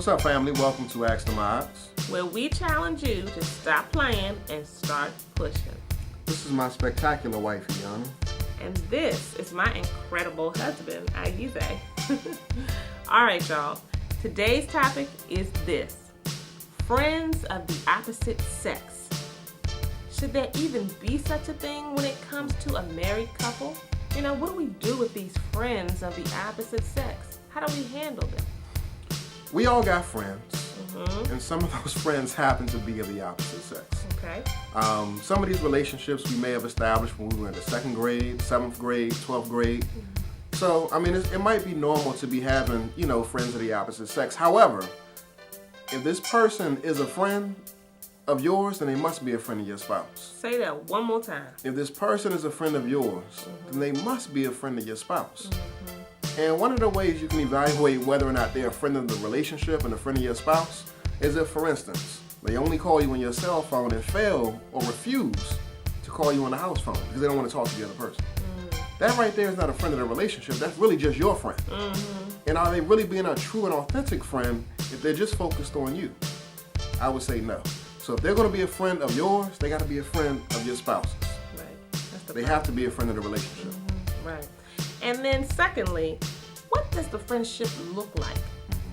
What's up, family? Welcome to Ask the Mods, where we challenge you to stop playing and start pushing. This is my spectacular wifey, Yana. And this is my incredible husband, Ayize. All right, y'all. Today's topic is this: friends of the opposite sex. Should there even be such a thing when it comes to a married couple? You know, what do we do with these friends of the opposite sex? How do we handle them? We all got friends, and some of those friends happen to be of the opposite sex. Okay. Some of these relationships we may have established when we were in the 2nd grade, 7th grade, 12th grade. So, I mean, it might be normal to be having, friends of the opposite sex. However, if this person is a friend of yours, then they must be a friend of your spouse. Say that one more time. If this person is a friend of yours, then they must be a friend of your spouse. And one of the ways you can evaluate whether or not they're a friend of the relationship and a friend of your spouse is if, for instance, they only call you on your cell phone and fail or refuse to call you on the house phone because they don't want to talk to the other person. That right there is not a friend of the relationship. That's really just your friend. And are they really being a true and authentic friend if they're just focused on you? I would say no. So if they're going to be a friend of yours, they got to be a friend of your spouse's. Right. They have to be a friend of the relationship. Right. And then secondly, what does the friendship look like?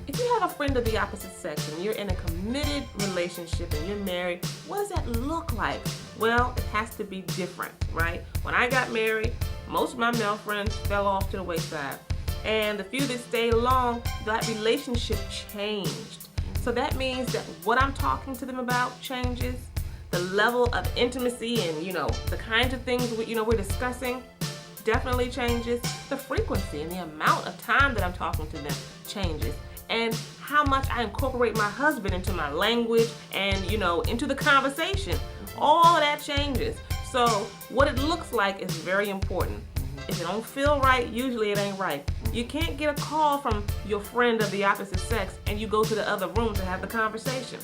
If you have a friend of the opposite sex and you're in a committed relationship and you're married, what does that look like? Well, it has to be different, right? When I got married, most of my male friends fell off to the wayside. And the few that stayed along, that relationship changed. So that means that what I'm talking to them about changes. The level of intimacy and, the kinds of things we're discussing definitely changes. The frequency and the amount of time that I'm talking to them changes. And how much I incorporate my husband into my language and, into the conversation. All of that changes. So what it looks like is very important. If it don't feel right, usually it ain't right. You can't get a call from your friend of the opposite sex and you go to the other room to have the conversation.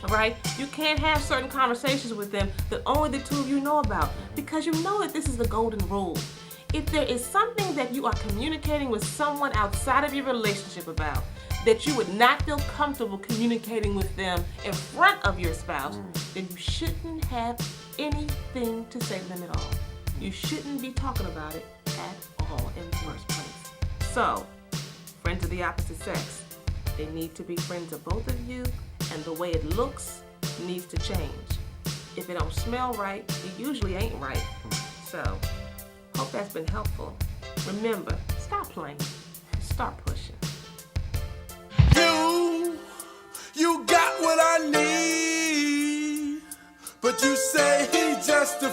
Right? You can't have certain conversations with them that only the two of you know about because you know that this is the golden rule. If there is something that you are communicating with someone outside of your relationship about that you would not feel comfortable communicating with them in front of your spouse, then you shouldn't have anything to say to them at all. You shouldn't be talking about it at all in the first place. So, friends of the opposite sex, they need to be friends of both of you, and the way it looks needs to change. If it don't smell right, it usually ain't right. So, hope that's been helpful. Remember, stop playing. Start pushing. You got what I need, but you say he just a